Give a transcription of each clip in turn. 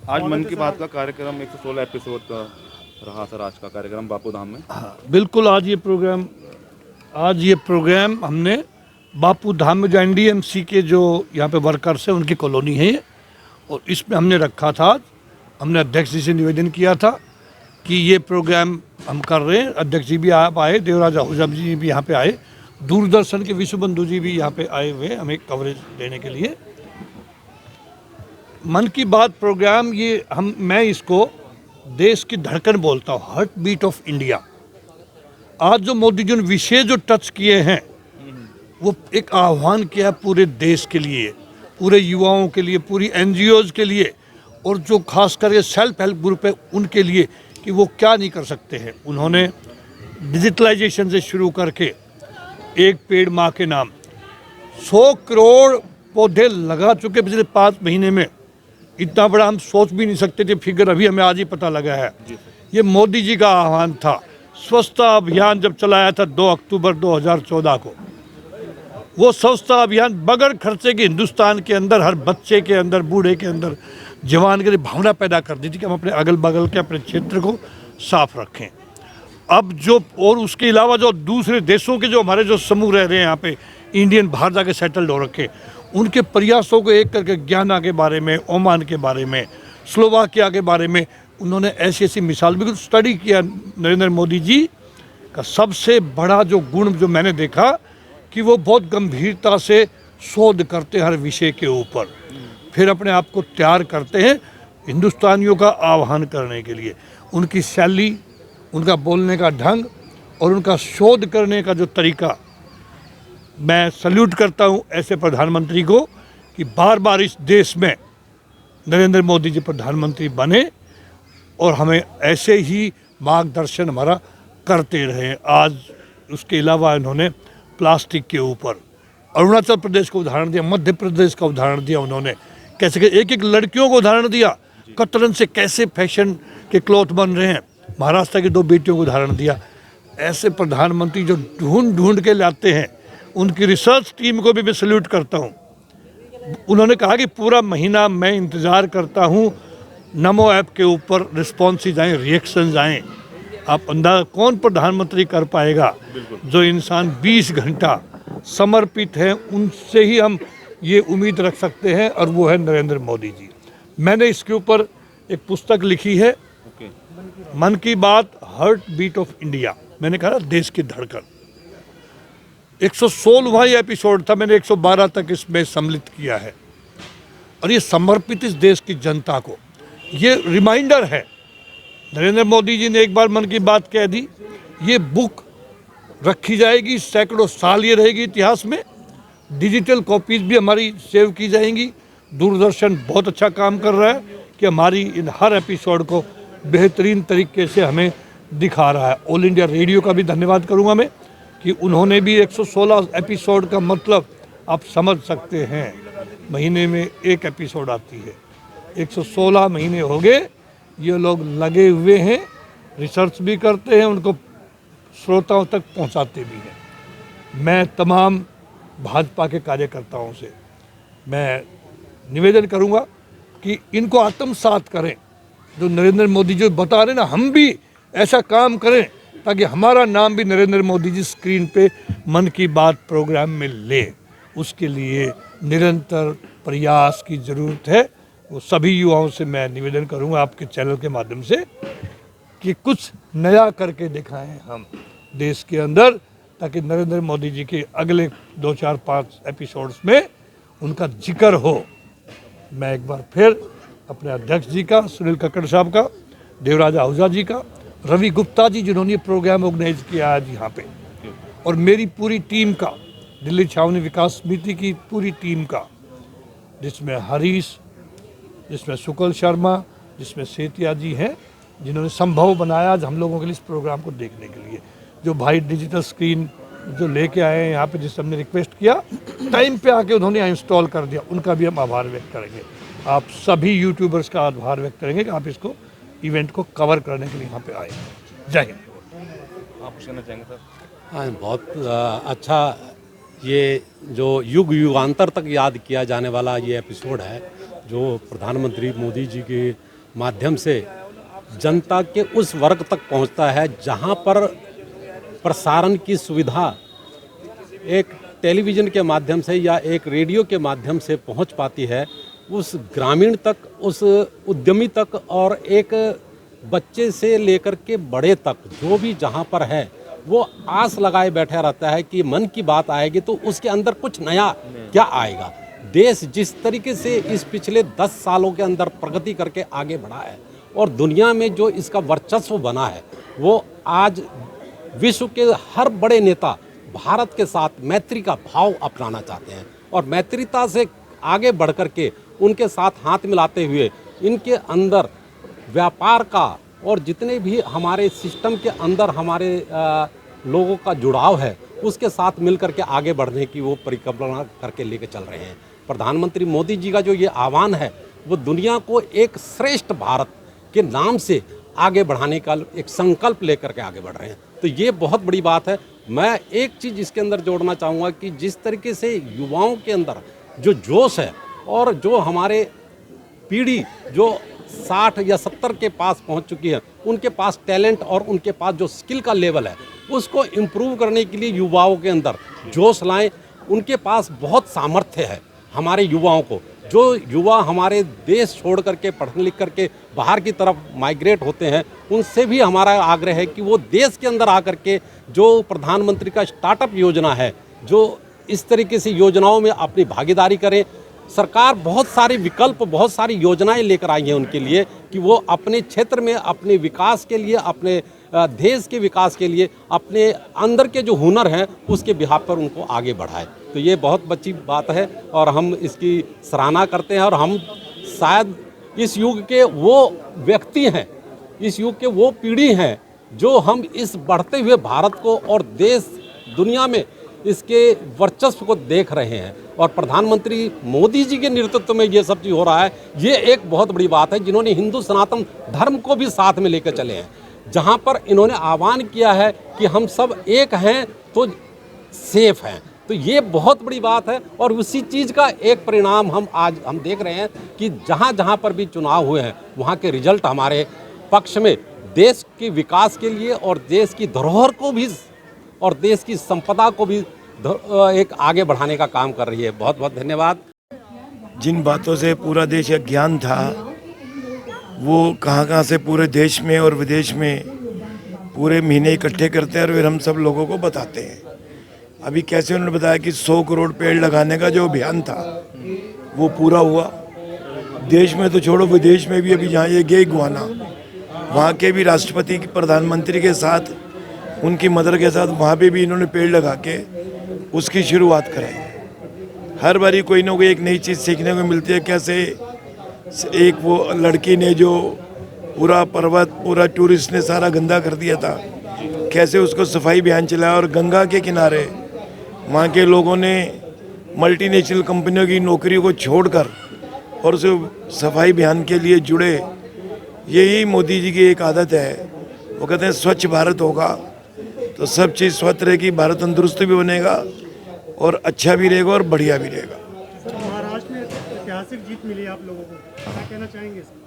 आज मन की बात का कार्यक्रम 116 एपिसोड का रहा सर, आज का कार्यक्रम बापू धाम में। हाँ बिल्कुल। आज ये प्रोग्राम हमने बापू धाम में जो एनडीएमसी के जो यहाँ पे वर्कर्स हैं उनकी कॉलोनी है ये, और इसमें हमने रखा था। हमने अध्यक्ष जी से निवेदन किया था कि ये प्रोग्राम हम कर रहे हैं। अध्यक्ष जी भी आप आए, देवराज आहूजा जी भी यहाँ पे आए, दूरदर्शन के विश्व बंधु जी भी यहाँ पे आए हुए हमें कवरेज देने के लिए। मन की बात प्रोग्राम ये मैं इसको देश की धड़कन बोलता हूँ, हार्ट बीट ऑफ इंडिया। आज जो मोदी जी ने विषय जो टच किए हैं वो एक आह्वान किया पूरे देश के लिए, पूरे युवाओं के लिए, पूरी एनजीओज के लिए, और जो खास करके सेल्फ हेल्प ग्रुप है उनके लिए कि वो क्या नहीं कर सकते हैं। उन्होंने डिजिटलाइजेशन से शुरू करके एक पेड़ माँ के नाम 100 करोड़ पौधे लगा चुके पिछले 5 महीने में। इतना बड़ा हम सोच भी नहीं सकते थे, फिगर अभी हमें आज ही पता लगा है। ये मोदी जी का आह्वान था। स्वच्छता अभियान जब चलाया था 2 अक्टूबर 2014 को, वो स्वच्छता अभियान बगैर खर्चे के हिंदुस्तान के अंदर हर बच्चे के अंदर, बूढ़े के अंदर, जवान के लिए भावना पैदा कर दी थी कि हम अपने अगल बगल के अपने क्षेत्र को साफ रखें। अब जो और उसके अलावा जो दूसरे देशों के जो हमारे जो समूह रह रहे हैं यहाँ पे, इंडियन बाहर जाके सेटल्ड हो रखे, उनके प्रयासों को एक करके ज्ञाना के बारे में, ओमान के बारे में, स्लोवाकिया के बारे में उन्होंने ऐसी ऐसी मिसाल बिल्कुल स्टडी किया। नरेंद्र मोदी जी का सबसे बड़ा जो गुण जो मैंने देखा कि वो बहुत गंभीरता से शोध करते हर विषय के ऊपर, फिर अपने आप को तैयार करते हैं हिंदुस्तानियों का आह्वान करने के लिए। उनकी शैली, उनका बोलने का ढंग और उनका शोध करने का जो तरीका, मैं सल्यूट करता हूं ऐसे प्रधानमंत्री को कि बार बार इस देश में नरेंद्र मोदी जी प्रधानमंत्री बने और हमें ऐसे ही मार्गदर्शन हमारा करते रहे। आज उसके अलावा इन्होंने प्लास्टिक के ऊपर अरुणाचल प्रदेश का उदाहरण दिया, मध्य प्रदेश का उदाहरण दिया, उन्होंने कैसे एक एक लड़कियों को उदाहरण दिया, कतरन से कैसे फैशन के क्लॉथ बन रहे हैं, महाराष्ट्र की 2 बेटियों को उदाहरण दिया। ऐसे प्रधानमंत्री जो ढूंढ के लाते हैं, उनकी रिसर्च टीम को भी मैं सल्यूट करता हूँ। उन्होंने कहा कि पूरा महीना मैं इंतज़ार करता हूँ नमो ऐप के ऊपर रिस्पॉन्सेज आएँ, रिएक्शंस आएँ। आप अंदाजा कौन प्रधानमंत्री कर पाएगा जो इंसान 20 घंटा समर्पित है, उनसे ही हम ये उम्मीद रख सकते हैं, और वो है नरेंद्र मोदी जी। मैंने इसके ऊपर एक पुस्तक लिखी है, मन की बात हार्ट बीट ऑफ इंडिया। मैंने कहा देश की धड़कन। 116वां एपिसोड था, मैंने 112 तक इसमें सम्मिलित किया है, और ये समर्पित इस देश की जनता को ये रिमाइंडर है। नरेंद्र मोदी जी ने एक बार मन की बात कह दी, ये बुक रखी जाएगी, सैकड़ों साल ये रहेगी इतिहास में। डिजिटल कॉपीज भी हमारी सेव की जाएंगी। दूरदर्शन बहुत अच्छा काम कर रहा है कि हमारी इन हर एपिसोड को बेहतरीन तरीके से हमें दिखा रहा है। ऑल इंडिया रेडियो का भी धन्यवाद करूंगा मैं कि उन्होंने भी 116 एपिसोड का मतलब आप समझ सकते हैं, महीने में 1 एपिसोड आती है। 116 महीने हो गए ये लोग लगे हुए हैं, रिसर्च भी करते हैं, उनको श्रोताओं तक पहुंचाते भी हैं। मैं तमाम भाजपा के कार्यकर्ताओं से मैं निवेदन करूंगा कि इनको आत्मसात करें। जो नरेंद्र मोदी जी बता रहे ना, हम भी ऐसा काम करें ताकि हमारा नाम भी नरेंद्र मोदी जी स्क्रीन पे मन की बात प्रोग्राम में ले। उसके लिए निरंतर प्रयास की ज़रूरत है। वो सभी युवाओं से मैं निवेदन करूंगा आपके चैनल के माध्यम से कि कुछ नया करके दिखाएं हम देश के अंदर, ताकि नरेंद्र मोदी जी के अगले 2, 4, 5 एपिसोड्स में उनका जिक्र हो। मैं एक बार फिर अपने अध्यक्ष जी का, सुनील कक्कड़ साहब का, देवराज आहूजा जी का, रवि गुप्ता जी जिन्होंने ये प्रोग्राम ऑर्गेनाइज किया आज यहाँ पे, और मेरी पूरी टीम का, दिल्ली छावनी विकास समिति की पूरी टीम का, जिसमें हरीश, जिसमें सुकल शर्मा, जिसमें सेतिया जी हैं, जिन्होंने संभव बनाया आज हम लोगों के लिए इस प्रोग्राम को देखने के लिए। जो भाई डिजिटल स्क्रीन जो लेके आए हैं यहाँ पे, जिससे हमने रिक्वेस्ट किया, टाइम पे आके उन्होंने इंस्टॉल कर दिया, उनका भी हम आभार व्यक्त करेंगे। आप सभी यूट्यूबर्स का आभार व्यक्त करेंगे कि आप इसको इवेंट को कवर करने के लिए यहाँ पे आए। जय हिंद। आप कुछ कहना चाहेंगे सर? हाँ, बहुत अच्छा ये जो युग युगांतर तक याद किया जाने वाला ये एपिसोड है, जो प्रधानमंत्री मोदी जी के माध्यम से जनता के उस वर्ग तक पहुंचता है जहां पर प्रसारण की सुविधा एक टेलीविज़न के माध्यम से या एक रेडियो के माध्यम से पहुंच पाती है, उस ग्रामीण तक, उस उद्यमी तक और एक बच्चे से लेकर के बड़े तक जो भी जहां पर है वो आस लगाए बैठा रहता है कि मन की बात आएगी तो उसके अंदर कुछ नया क्या आएगा। देश जिस तरीके से इस पिछले 10 सालों के अंदर प्रगति करके आगे बढ़ा है और दुनिया में जो इसका वर्चस्व बना है, वो आज विश्व के हर बड़े नेता भारत के साथ मैत्री का भाव अपनाना चाहते हैं और मैत्रीता से आगे बढ़ कर के उनके साथ हाथ मिलाते हुए इनके अंदर व्यापार का और जितने भी हमारे सिस्टम के अंदर हमारे लोगों का जुड़ाव है उसके साथ मिल करके आगे बढ़ने की वो परिकल्पना करके लेके चल रहे हैं। प्रधानमंत्री मोदी जी का जो ये आह्वान है वो दुनिया को एक श्रेष्ठ भारत के नाम से आगे बढ़ाने का एक संकल्प लेकर के आगे बढ़ रहे हैं, तो ये बहुत बड़ी बात है। मैं एक चीज़ इसके अंदर जोड़ना चाहूँगा कि जिस तरीके से युवाओं के अंदर जो जोश है और जो हमारे पीढ़ी जो 60 या 70 के पास पहुंच चुकी है, उनके पास टैलेंट और उनके पास जो स्किल का लेवल है उसको इम्प्रूव करने के लिए युवाओं के अंदर जोश लाएं। उनके पास बहुत सामर्थ्य है। हमारे युवाओं को, जो युवा हमारे देश छोड़ करके पढ़ लिख करके बाहर की तरफ माइग्रेट होते हैं, उनसे भी हमारा आग्रह है कि वो देश के अंदर आकर के जो प्रधानमंत्री का स्टार्टअप योजना है, जो इस तरीके से योजनाओं में अपनी भागीदारी करें। सरकार बहुत सारे विकल्प, बहुत सारी योजनाएं लेकर आई हैं उनके लिए कि वो अपने क्षेत्र में अपने विकास के लिए, अपने देश के विकास के लिए, अपने अंदर के जो हुनर हैं उसके बिहाफ पर उनको आगे बढ़ाए। तो ये बहुत अच्छी बात है और हम इसकी सराहना करते हैं और हम शायद इस युग के वो व्यक्ति हैं, इस युग के वो पीढ़ी हैं जो हम इस बढ़ते हुए भारत को और देश दुनिया में इसके वर्चस्व को देख रहे हैं। और प्रधानमंत्री मोदी जी के नेतृत्व में ये सब चीज़ हो रहा है, ये एक बहुत बड़ी बात है, जिन्होंने हिंदू सनातन धर्म को भी साथ में लेकर चले हैं। जहाँ पर इन्होंने आह्वान किया है कि हम सब एक हैं तो सेफ हैं, तो ये बहुत बड़ी बात है। और उसी चीज़ का एक परिणाम हम देख रहे हैं कि जहाँ जहाँ पर भी चुनाव हुए हैं वहाँ के रिजल्ट हमारे पक्ष में देश के विकास के लिए और देश की धरोहर को भी और देश की संपदा को भी एक आगे बढ़ाने का काम कर रही है। बहुत बहुत धन्यवाद। जिन बातों से पूरा देश अज्ञान था, वो कहाँ से पूरे देश में और विदेश में पूरे महीने इकट्ठे करते हैं और फिर हम सब लोगों को बताते हैं। अभी कैसे उन्होंने बताया कि 100 करोड़ पेड़ लगाने का जो अभियान था वो पूरा हुआ। देश में तो छोड़ो, विदेश में भी अभी जहाँ ये गए गुआना, वहाँ के भी राष्ट्रपति प्रधानमंत्री के साथ, उनकी मदर के साथ, वहाँ पे भी इन्होंने पेड़ लगा के उसकी शुरुआत कराई। हर बारी कोई ना कोई एक नई चीज़ सीखने को मिलती है। कैसे एक वो लड़की ने जो पूरा पर्वत, पूरा टूरिस्ट ने सारा गंदा कर दिया था, कैसे उसको सफाई अभियान चलाया और गंगा के किनारे वहाँ के लोगों ने मल्टीनेशनल कंपनियों की नौकरी को छोड़कर और उस सफाई अभियान के लिए जुड़े। यही मोदी जी की एक आदत है। वो कहते हैं स्वच्छ भारत होगा तो सब चीज़ स्वच्छ रहेगी, भारत तंदुरुस्त भी बनेगा और अच्छा भी रहेगा और बढ़िया भी रहेगा। महाराष्ट्र में ऐतिहासिक जीत मिली आप लोगों को, क्या कहना चाहेंगे इसमें?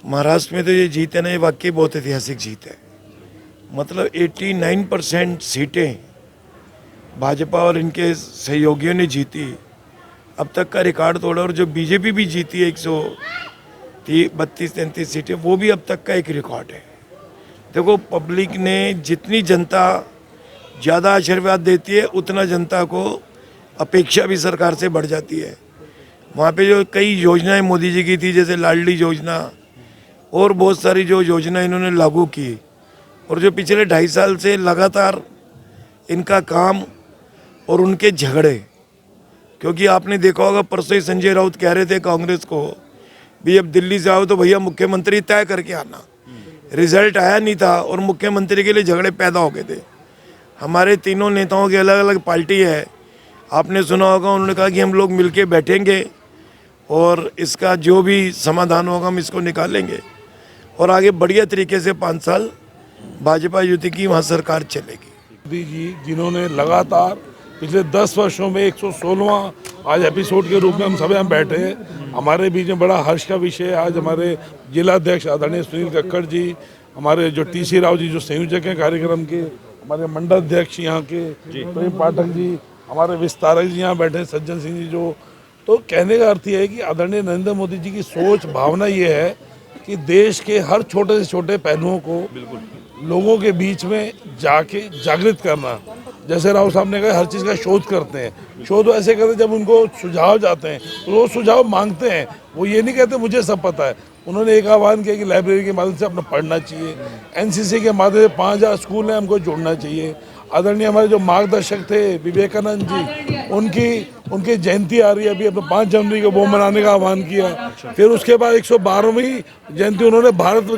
महाराष्ट्र में तो ये जीत है ना, ये वाकई बहुत ऐतिहासिक जीत है। मतलब 89% सीटें भाजपा और इनके सहयोगियों ने जीती, अब तक का रिकॉर्ड तोड़ा। और जो बीजेपी भी जीती है 132-33 सीटें, वो भी अब तक का एक रिकॉर्ड है। देखो, पब्लिक ने जितनी जनता ज़्यादा आशीर्वाद देती है उतना जनता को अपेक्षा भी सरकार से बढ़ जाती है। वहाँ पे जो कई योजनाएं मोदी जी की थी, जैसे लाडली योजना और बहुत सारी जो योजना इन्होंने लागू की, और जो पिछले 2.5 साल से लगातार इनका काम और उनके झगड़े, क्योंकि आपने देखा होगा परसों ही संजय राउत कह रहे थे कांग्रेस को भी अब दिल्ली से आओ तो भैया मुख्यमंत्री तय करके आना। रिजल्ट आया नहीं था और मुख्यमंत्री के लिए झगड़े पैदा हो गए थे। हमारे तीनों नेताओं की अलग अलग पार्टी है, आपने सुना होगा, उन्होंने कहा कि हम लोग मिलके बैठेंगे और इसका जो भी समाधान होगा हम इसको निकालेंगे और आगे बढ़िया तरीके से 5 साल भाजपा युति की वहाँ सरकार चलेगी। मोदी जी जिन्होंने लगातार पिछले 10 वर्षों में 116वां आज एपिसोड के रूप में हम सब यहाँ बैठे हैं। हमारे बीच में बड़ा हर्ष का विषय है, आज हमारे जिला अध्यक्ष आदरणीय सुनील कक्कड़ जी, हमारे जो TC राव जी जो संयोजक हैं कार्यक्रम के, हमारे मंडल अध्यक्ष यहाँ के प्रेम पाठक जी, हमारे विस्तारक जी यहाँ बैठे, सज्जन सिंह जी जो। तो कहने का अर्थ ये है कि आदरणीय नरेंद्र मोदी जी की सोच भावना ये है कि देश के हर छोटे से छोटे पहलुओं को लोगों के बीच में जाके जागृत करना। जैसे राव साहब ने कहा हर चीज़ का शोध करते हैं, शोध ऐसे करते हैं जब उनको सुझाव जाते हैं तो वो सुझाव मांगते हैं, वो ये नहीं कहते मुझे सब पता है। उन्होंने एक आह्वान किया कि लाइब्रेरी के माध्यम से अपना पढ़ना चाहिए, NCC के माध्यम से 5000 स्कूल हैं हमको जोड़ना चाहिए। आदरणीय हमारे जो मार्गदर्शक थे विवेकानंद जी, उनकी जयंती आ रही है अभी, अपने 5 जनवरी को वो मनाने का आह्वान किया। फिर उसके बाद 112वीं जयंती उन्होंने भारत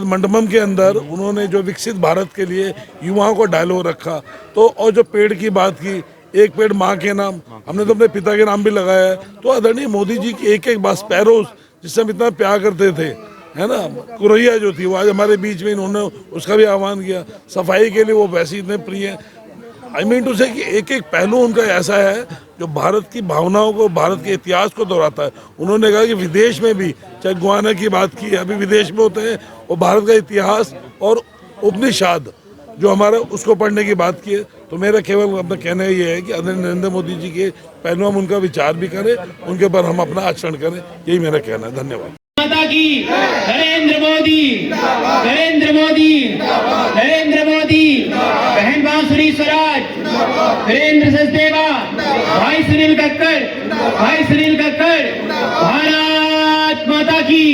मंडपम के अंदर उन्होंने जो विकसित भारत के लिए युवाओं को डायलॉग रखा। तो और जो पेड़ की बात की, एक पेड़ माँ के नाम, हमने तो अपने पिता के नाम भी लगाया है। तो आदरणीय मोदी जी की एक एक बात, स्पैरोज जिससे हम इतना प्यार करते थे, है ना, कुरैया जो थी वो आज हमारे बीच में, इन्होंने उसका भी आह्वान किया। सफाई के लिए वो वैसे इतने प्रिय हैं। आई मीन टू से कि एक एक पहलू उनका ऐसा है जो भारत की भावनाओं को, भारत के इतिहास को दोहराता है। उन्होंने कहा कि विदेश में भी, चाहे गुआना की बात की, अभी विदेश में होते हैं, वो भारत का इतिहास और उपनिषद जो हमारा उसको पढ़ने की बात की है। तो मेरा केवल अपना कहना ये है कि आदरणीय नरेंद्र मोदी जी के पहलू हम उनका विचार भी करें, उनके ऊपर हम अपना आचरण करें, यही मेरा कहना है। धन्यवाद। माता की नरेंद्र मोदी, नरेंद्र मोदी, नरेंद्र मोदी, बहन बांसुरी स्वराज, वीरेंद्र सचदेवा, भाई सुनील कक्कड़, भारत माता की